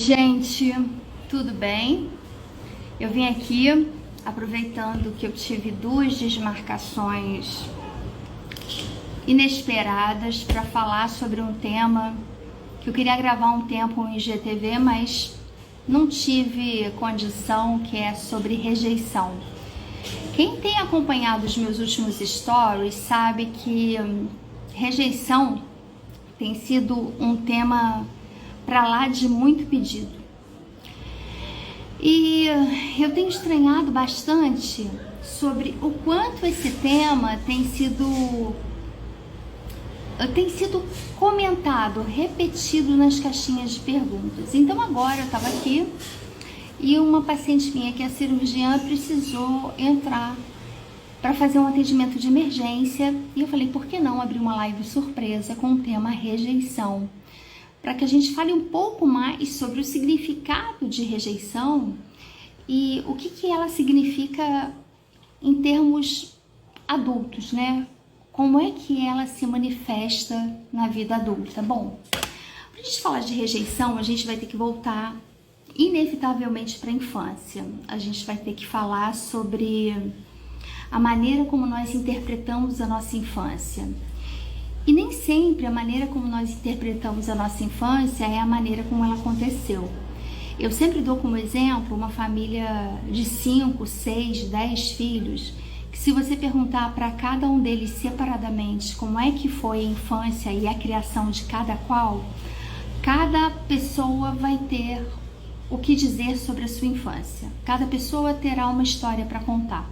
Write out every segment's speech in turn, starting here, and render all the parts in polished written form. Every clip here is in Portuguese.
Gente, tudo bem? Eu vim aqui aproveitando que eu tive duas desmarcações inesperadas para falar sobre um tema que eu queria gravar um tempo no IGTV, mas não tive condição, que é sobre rejeição. Quem tem acompanhado os meus últimos stories sabe que rejeição tem sido um tema para lá de muito pedido. E eu tenho estranhado bastante sobre o quanto esse tema tem sido comentado, repetido nas caixinhas de perguntas. Então agora eu estava aqui e uma paciente minha que é cirurgiã precisou entrar para fazer um atendimento de emergência e eu falei, por que não abrir uma live surpresa com o tema rejeição? Para que a gente fale um pouco mais sobre o significado de rejeição e o que ela significa em termos adultos, né? Como é que ela se manifesta na vida adulta? Bom, para a gente falar de rejeição, a gente vai ter que voltar inevitavelmente para a infância. A gente vai ter que falar sobre a maneira como nós interpretamos a nossa infância. E nem sempre a maneira como nós interpretamos a nossa infância é a maneira como ela aconteceu. Eu sempre dou como exemplo uma família de 5, 6, 10 filhos, que se você perguntar para cada um deles separadamente como é que foi a infância e a criação de cada qual, cada pessoa vai ter o que dizer sobre a sua infância. Cada pessoa terá uma história para contar.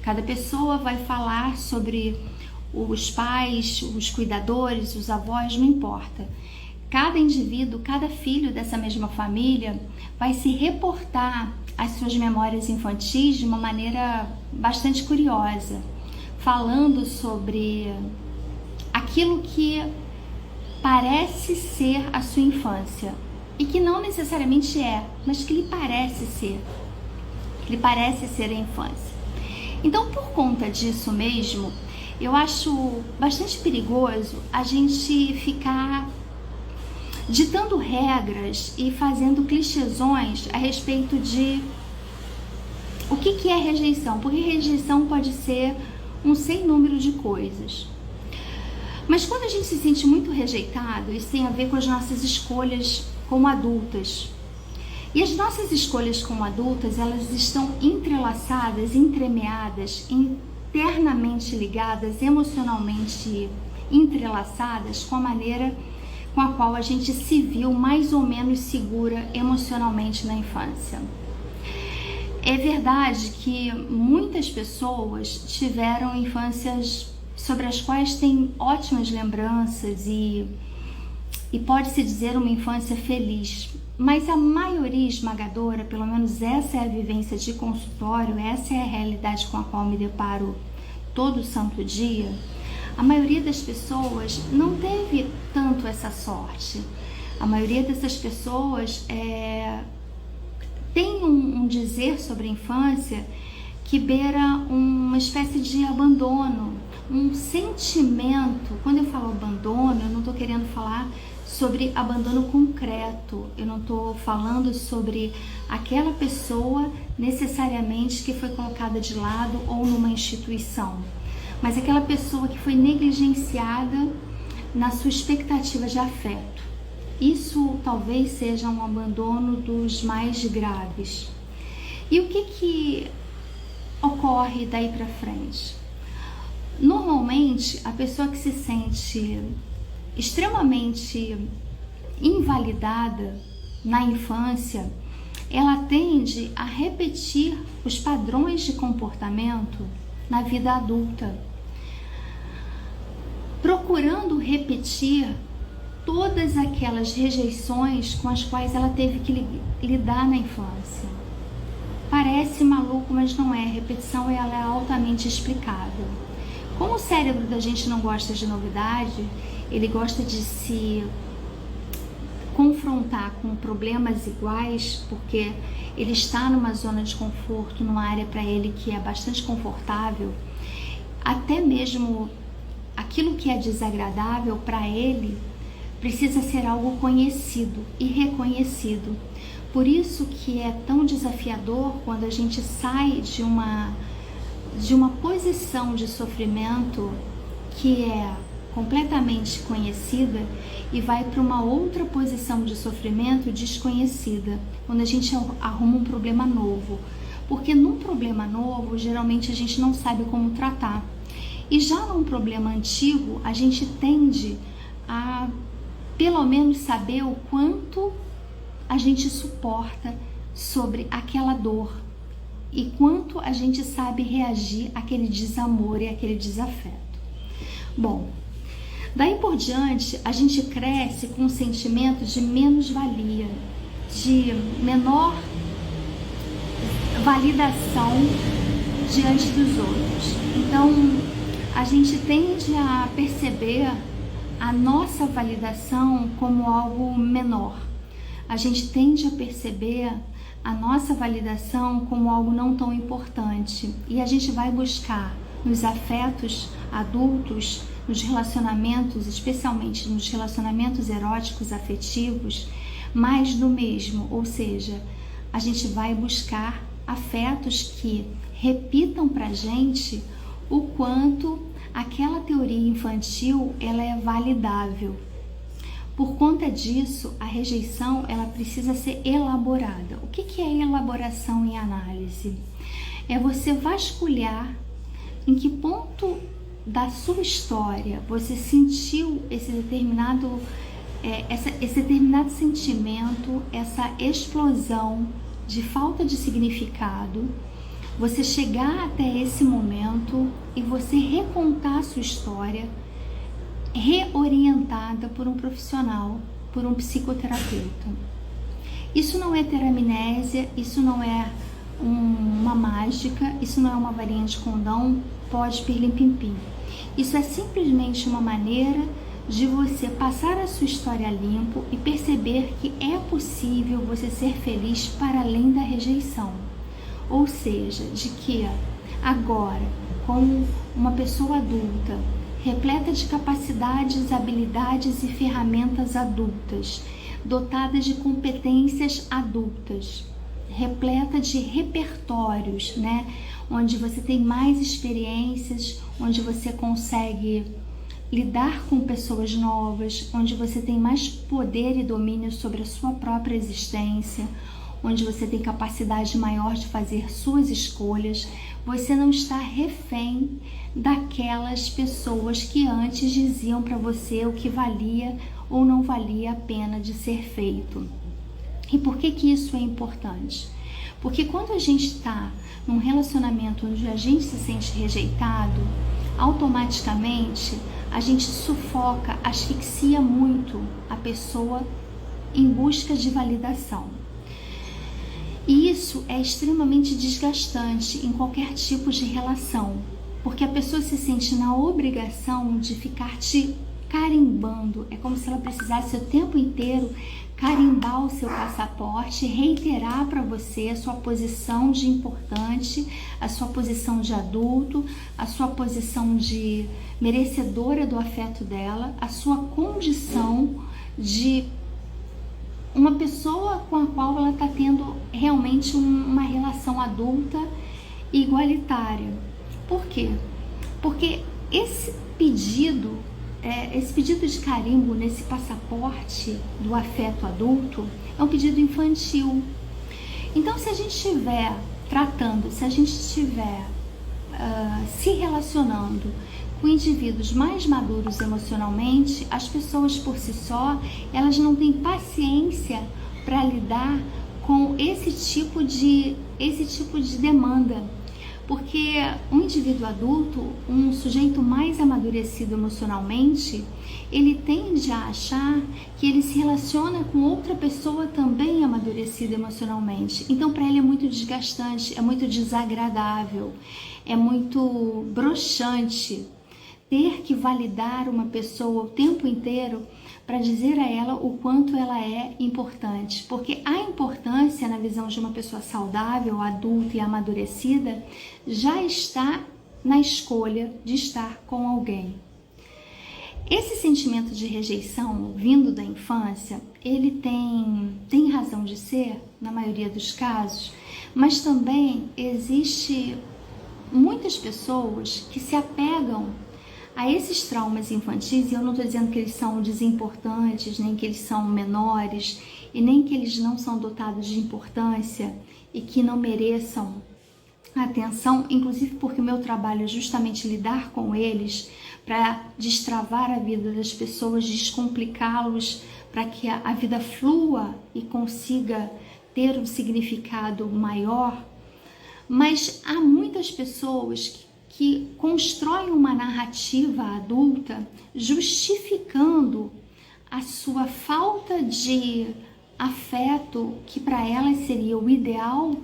Cada pessoa vai falar sobre os pais, os cuidadores, os avós, não importa. Cada indivíduo, cada filho dessa mesma família vai se reportar às suas memórias infantis de uma maneira bastante curiosa, falando sobre aquilo que parece ser a sua infância e que não necessariamente é, mas que lhe parece ser, a infância. Então, por conta disso mesmo, eu acho bastante perigoso a gente ficar ditando regras e fazendo clichêsões a respeito de o que é rejeição, porque rejeição pode ser um sem número de coisas. Mas quando a gente se sente muito rejeitado, isso tem a ver com as nossas escolhas como adultas. E as nossas escolhas como adultas, elas estão entrelaçadas, entremeadas, internamente ligadas, emocionalmente entrelaçadas com a maneira com a qual a gente se viu mais ou menos segura emocionalmente na infância. É verdade que muitas pessoas tiveram infâncias sobre as quais têm ótimas lembranças e pode-se dizer uma infância feliz, mas a maioria esmagadora, pelo menos essa é a vivência de consultório, essa é a realidade com a qual me deparo todo santo dia, a maioria das pessoas não teve tanto essa sorte. A maioria dessas pessoas tem um dizer sobre a infância que beira uma espécie de abandono, um sentimento. Quando eu falo abandono, eu não estou querendo falar sobre abandono concreto, eu não estou falando sobre aquela pessoa necessariamente que foi colocada de lado ou numa instituição, mas aquela pessoa que foi negligenciada na sua expectativa de afeto. Isso talvez seja um abandono dos mais graves. E o que ocorre daí para frente? Normalmente, a pessoa que se sente extremamente invalidada na infância, ela tende a repetir os padrões de comportamento na vida adulta, procurando repetir todas aquelas rejeições com as quais ela teve que lidar na infância. Parece maluco, mas não é. A repetição ela é altamente explicável. Como o cérebro da gente não gosta de novidade, ele gosta de se confrontar com problemas iguais, porque ele está numa zona de conforto, numa área para ele que é bastante confortável. Até mesmo aquilo que é desagradável para ele precisa ser algo conhecido e reconhecido, Por isso que é tão desafiador quando a gente sai de uma posição de sofrimento que é completamente conhecida e vai para uma outra posição de sofrimento desconhecida, quando a gente arruma um problema novo. Porque num problema novo, geralmente a gente não sabe como tratar. E já num problema antigo, a gente tende a, pelo menos, saber o quanto a gente suporta sobre aquela dor e quanto a gente sabe reagir àquele desamor e àquele desafeto. Bom, daí por diante, a gente cresce com um sentimento de menos-valia, de menor validação diante dos outros. Então, a gente tende a perceber a nossa validação como algo menor. A gente tende a perceber a nossa validação como algo não tão importante. E a gente vai buscar nos afetos adultos, nos relacionamentos, especialmente nos relacionamentos eróticos afetivos, mais do mesmo. Ou seja, a gente vai buscar afetos que repitam pra gente o quanto aquela teoria infantil ela é validável. Por conta disso, a rejeição ela precisa ser elaborada. O que é elaboração em análise? É você vasculhar em que ponto da sua história você sentiu esse determinado sentimento, essa explosão de falta de significado, você chegar até esse momento e você recontar a sua história reorientada por um profissional, por um psicoterapeuta. Isso não é ter amnésia, isso não é uma mágica, isso não é uma varinha de condão, pode pirlim-pim-pim. Isso é simplesmente uma maneira de você passar a sua história limpo e perceber que é possível você ser feliz para além da rejeição. Ou seja, de que agora, como uma pessoa adulta, repleta de capacidades, habilidades e ferramentas adultas, dotada de competências adultas, repleta de repertórios, né? Onde você tem mais experiências, onde você consegue lidar com pessoas novas, onde você tem mais poder e domínio sobre a sua própria existência, onde você tem capacidade maior de fazer suas escolhas, você não está refém daquelas pessoas que antes diziam para você o que valia ou não valia a pena de ser feito. E por que isso é importante? Porque quando a gente está num relacionamento onde a gente se sente rejeitado, automaticamente a gente sufoca, asfixia muito a pessoa em busca de validação. E isso é extremamente desgastante em qualquer tipo de relação, porque a pessoa se sente na obrigação de ficar te carimbando. É como se ela precisasse o tempo inteiro carimbar o seu passaporte, reiterar para você a sua posição de importante, a sua posição de adulto, a sua posição de merecedora do afeto dela, a sua condição de uma pessoa com a qual ela está tendo realmente uma relação adulta e igualitária. Por quê? Porque esse pedido de carimbo nesse passaporte do afeto adulto é um pedido infantil. Então, se a gente estiver se relacionando com indivíduos mais maduros emocionalmente, as pessoas por si só, elas não têm paciência para lidar com esse tipo de demanda. Porque um indivíduo adulto, um sujeito mais amadurecido emocionalmente, ele tende a achar que ele se relaciona com outra pessoa também amadurecida emocionalmente. Então, para ele é muito desgastante, é muito desagradável, é muito broxante ter que validar uma pessoa o tempo inteiro para dizer a ela o quanto ela é importante. Porque a importância na visão de uma pessoa saudável, adulta e amadurecida já está na escolha de estar com alguém. Esse sentimento de rejeição vindo da infância, ele tem razão de ser, na maioria dos casos, mas também existe muitas pessoas que se apegam a esses traumas infantis, e eu não estou dizendo que eles são desimportantes, nem que eles são menores, e nem que eles não são dotados de importância e que não mereçam atenção, inclusive porque o meu trabalho é justamente lidar com eles para destravar a vida das pessoas, descomplicá-los, para que a vida flua e consiga ter um significado maior. Mas há muitas pessoas que constroem uma narrativa adulta justificando a sua falta de afeto, que para elas seria o ideal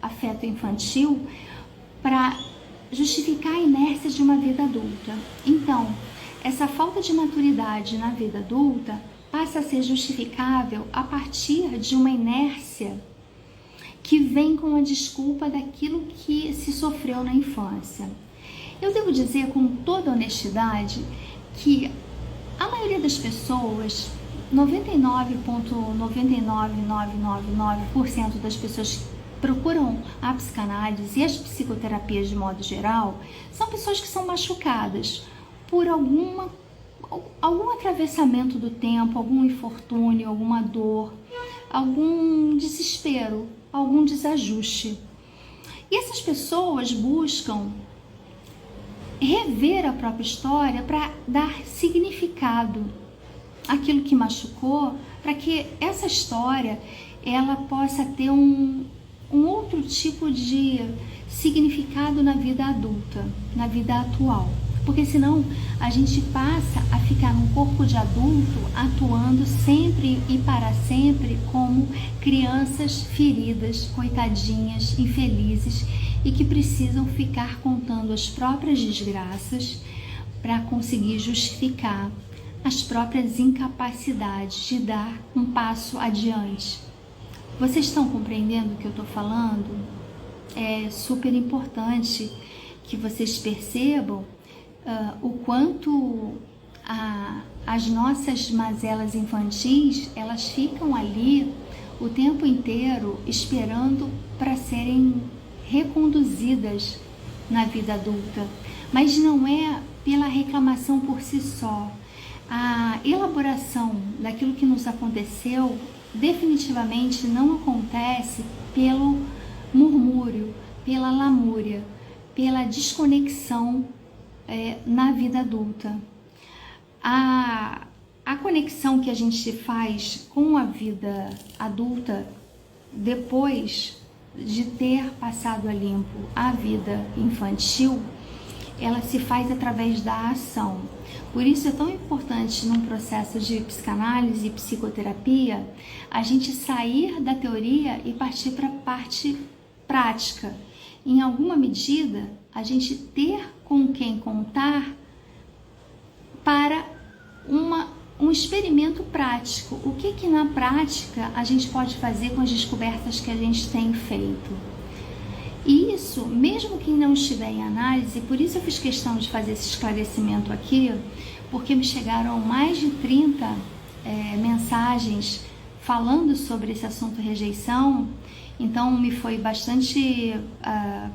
afeto infantil, para justificar a inércia de uma vida adulta. Então, essa falta de maturidade na vida adulta passa a ser justificável a partir de uma inércia que vem com a desculpa daquilo que se sofreu na infância. Eu devo dizer com toda honestidade que a maioria das pessoas, 99,99999% das pessoas que procuram a psicanálise e as psicoterapias de modo geral, são pessoas que são machucadas por algum atravessamento do tempo, algum infortúnio, alguma dor, algum desespero, algum desajuste. E essas pessoas buscam rever a própria história para dar significado àquilo que machucou, para que essa história ela possa ter um outro tipo de significado na vida adulta, na vida atual. Porque senão a gente passa a ficar num corpo de adulto atuando sempre e para sempre como crianças feridas, coitadinhas, infelizes e que precisam ficar contando as próprias desgraças para conseguir justificar as próprias incapacidades de dar um passo adiante. Vocês estão compreendendo o que eu estou falando? É super importante que vocês percebam o quanto as nossas mazelas infantis, elas ficam ali o tempo inteiro esperando para serem reconduzidas na vida adulta. Mas não é pela reclamação por si só. A elaboração daquilo que nos aconteceu definitivamente não acontece pelo murmúrio, pela lamúria, pela desconexão na vida adulta. A conexão que a gente faz com a vida adulta depois de ter passado a limpo a vida infantil, ela se faz através da ação. Por isso é tão importante num processo de psicanálise e psicoterapia a gente sair da teoria e partir para a parte prática. Em alguma medida, a gente ter com quem contar para um experimento prático. O que na prática a gente pode fazer com as descobertas que a gente tem feito? E isso, mesmo quem não estiver em análise, por isso eu fiz questão de fazer esse esclarecimento aqui, porque me chegaram mais de 30 mensagens falando sobre esse assunto rejeição, então me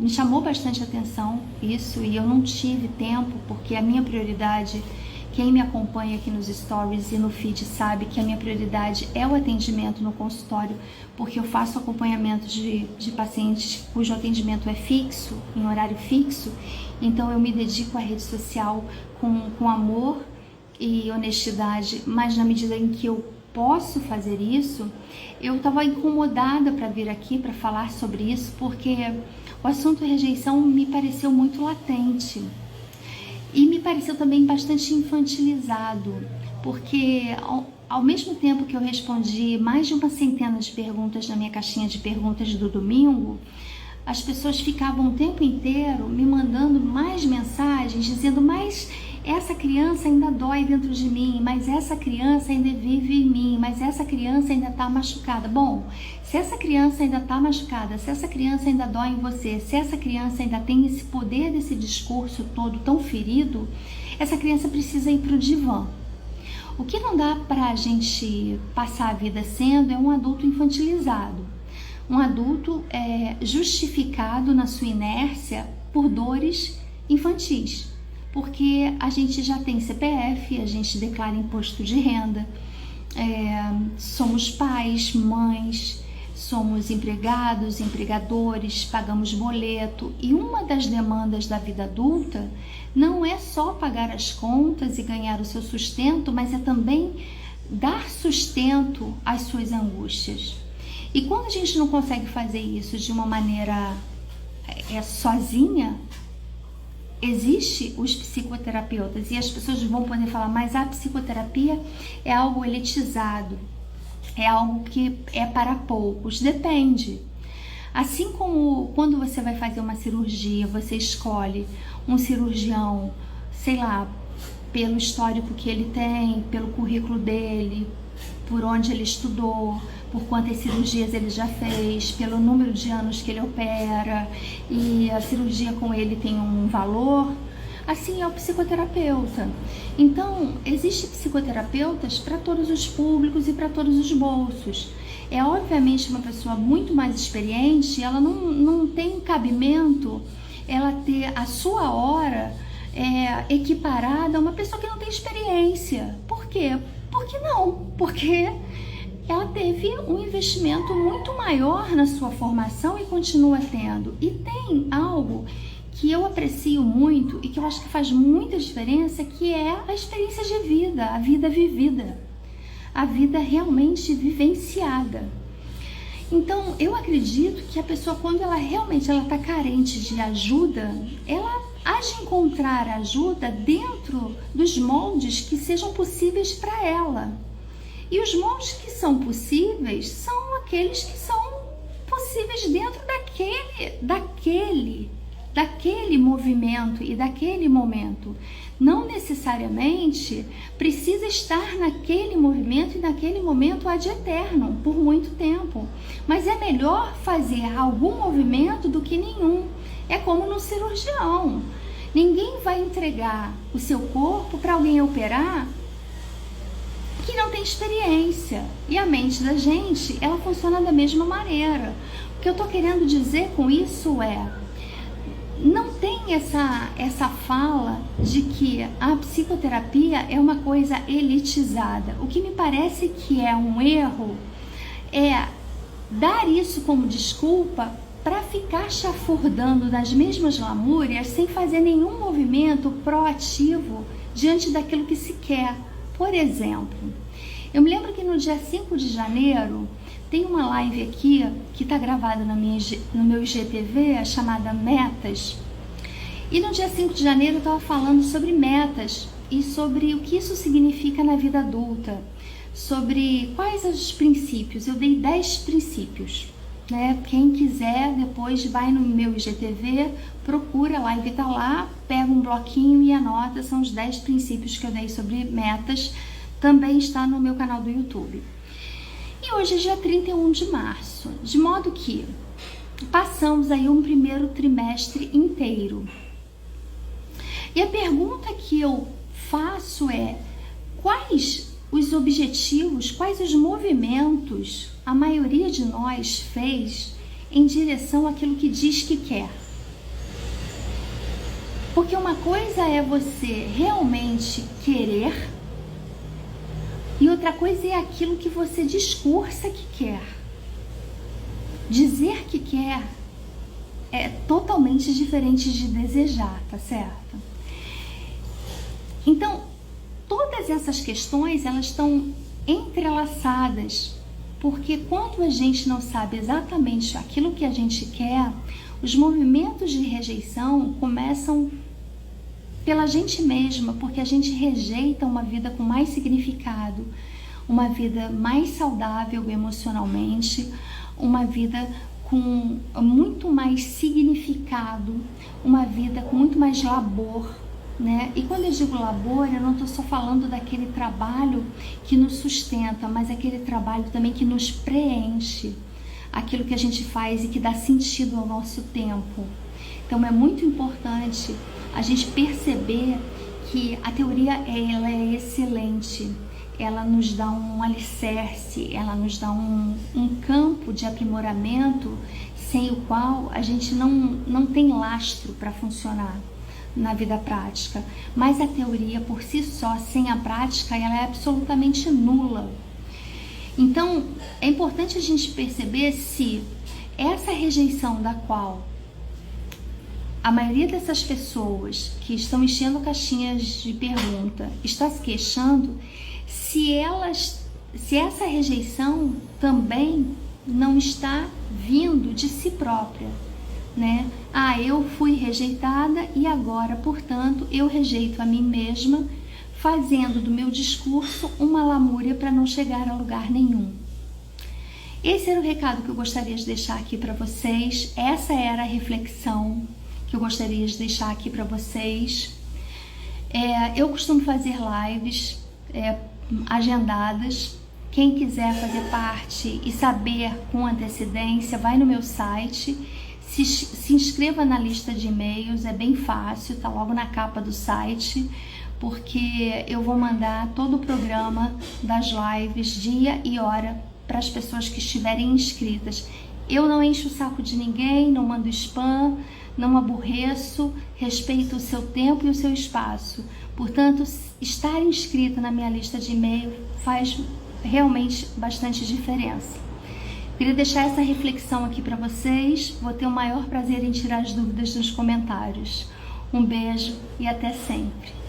chamou bastante atenção isso, e eu não tive tempo, porque a minha prioridade, quem me acompanha aqui nos stories e no feed sabe que a minha prioridade é o atendimento no consultório, porque eu faço acompanhamento de pacientes cujo atendimento é fixo, em horário fixo, então eu me dedico à rede social com amor e honestidade, mas na medida em que eu posso fazer isso, eu estava incomodada para vir aqui para falar sobre isso, porque o assunto rejeição me pareceu muito latente. E me pareceu também bastante infantilizado, porque ao mesmo tempo que eu respondi mais de uma centena de perguntas na minha caixinha de perguntas do domingo, as pessoas ficavam o tempo inteiro me mandando mais mensagens, dizendo, mas essa criança ainda dói dentro de mim, mas essa criança ainda vive em mim, mas essa criança ainda está machucada. Bom, se essa criança ainda está machucada, se essa criança ainda dói em você, se essa criança ainda tem esse poder desse discurso todo tão ferido, essa criança precisa ir para o divã. O que não dá para a gente passar a vida sendo é um adulto infantilizado, um adulto justificado na sua inércia por dores infantis, porque a gente já tem CPF, a gente declara imposto de renda, somos pais, mães, somos empregados, empregadores, pagamos boleto, e uma das demandas da vida adulta não é só pagar as contas e ganhar o seu sustento, mas é também dar sustento às suas angústias. E quando a gente não consegue fazer isso de uma maneira sozinha, existe os psicoterapeutas, e as pessoas vão poder falar, mas a psicoterapia é algo elitizado, é algo que é para poucos. Depende. Assim como quando você vai fazer uma cirurgia, você escolhe um cirurgião, sei lá, pelo histórico que ele tem, pelo currículo dele, por onde ele estudou, por quantas cirurgias ele já fez, pelo número de anos que ele opera, e a cirurgia com ele tem um valor. Assim é o psicoterapeuta. Então, existem psicoterapeutas para todos os públicos e para todos os bolsos. É obviamente uma pessoa muito mais experiente, ela não tem cabimento ela ter a sua hora equiparada a uma pessoa que não tem experiência. Por quê? Porque não, porque ela teve um investimento muito maior na sua formação e continua tendo. E tem algo que eu aprecio muito e que eu acho que faz muita diferença, que é a experiência de vida, a vida vivida, a vida realmente vivenciada. Então, eu acredito que a pessoa, quando ela realmente está carente de ajuda, ela há de encontrar ajuda dentro dos moldes que sejam possíveis para ela. E os moldes que são possíveis são aqueles que são possíveis dentro daquele movimento e daquele momento. Não necessariamente precisa estar naquele movimento e naquele momento ad eterno, por muito tempo. Mas é melhor fazer algum movimento do que nenhum. É como no cirurgião. Ninguém vai entregar o seu corpo para alguém operar que não tem experiência. E a mente da gente, ela funciona da mesma maneira. O que eu estou querendo dizer com isso é, não tem essa fala de que a psicoterapia é uma coisa elitizada. O que me parece que é um erro é dar isso como desculpa para ficar chafurdando nas mesmas lamúrias sem fazer nenhum movimento proativo diante daquilo que se quer. Por exemplo, eu me lembro que no dia 5 de janeiro tem uma live aqui que está gravada no meu IGTV, chamada Metas. E no dia 5 de janeiro eu estava falando sobre metas e sobre o que isso significa na vida adulta, sobre quais os princípios. Eu dei 10 princípios, né? Quem quiser depois vai no meu IGTV, procura, a live está lá, pega um bloquinho e anota, são os 10 princípios que eu dei sobre metas, também está no meu canal do YouTube. E hoje é dia 31 de março, de modo que passamos aí um primeiro trimestre inteiro. E a pergunta que eu faço é, quais os objetivos, quais os movimentos a maioria de nós fez em direção àquilo que diz que quer? Porque uma coisa é você realmente querer, e outra coisa é aquilo que você discursa que quer. Dizer que quer é totalmente diferente de desejar, tá certo? Então, todas essas questões, elas estão entrelaçadas, porque quando a gente não sabe exatamente aquilo que a gente quer, os movimentos de rejeição começam pela gente mesma, porque a gente rejeita uma vida com mais significado, uma vida mais saudável emocionalmente, uma vida com muito mais significado, uma vida com muito mais labor, né? E quando eu digo labor, eu não estou só falando daquele trabalho que nos sustenta, mas aquele trabalho também que nos preenche, aquilo que a gente faz e que dá sentido ao nosso tempo. Então é muito importante a gente perceber que a teoria ela é excelente, ela nos dá um alicerce, ela nos dá um campo de aprimoramento sem o qual a gente não tem lastro para funcionar na vida prática. Mas a teoria por si só, sem a prática, ela é absolutamente nula. Então, é importante a gente perceber se essa rejeição da qual a maioria dessas pessoas que estão enchendo caixinhas de pergunta está se queixando, se essa rejeição também não está vindo de si própria, né? Eu fui rejeitada e agora, portanto, eu rejeito a mim mesma, fazendo do meu discurso uma lamúria para não chegar a lugar nenhum. Esse era o recado que eu gostaria de deixar aqui para vocês. Essa era a reflexão que eu gostaria de deixar aqui para vocês. Eu costumo fazer lives agendadas. Quem quiser fazer parte e saber com antecedência, vai no meu site, se inscreva na lista de e-mails, é bem fácil, tá logo na capa do site, porque eu vou mandar todo o programa das lives, dia e hora, para as pessoas que estiverem inscritas. Eu não encho o saco de ninguém, não mando spam, não aborreço, respeito o seu tempo e o seu espaço. Portanto, estar inscrita na minha lista de e-mail faz realmente bastante diferença. Queria deixar essa reflexão aqui para vocês. Vou ter o maior prazer em tirar as dúvidas nos comentários. Um beijo e até sempre.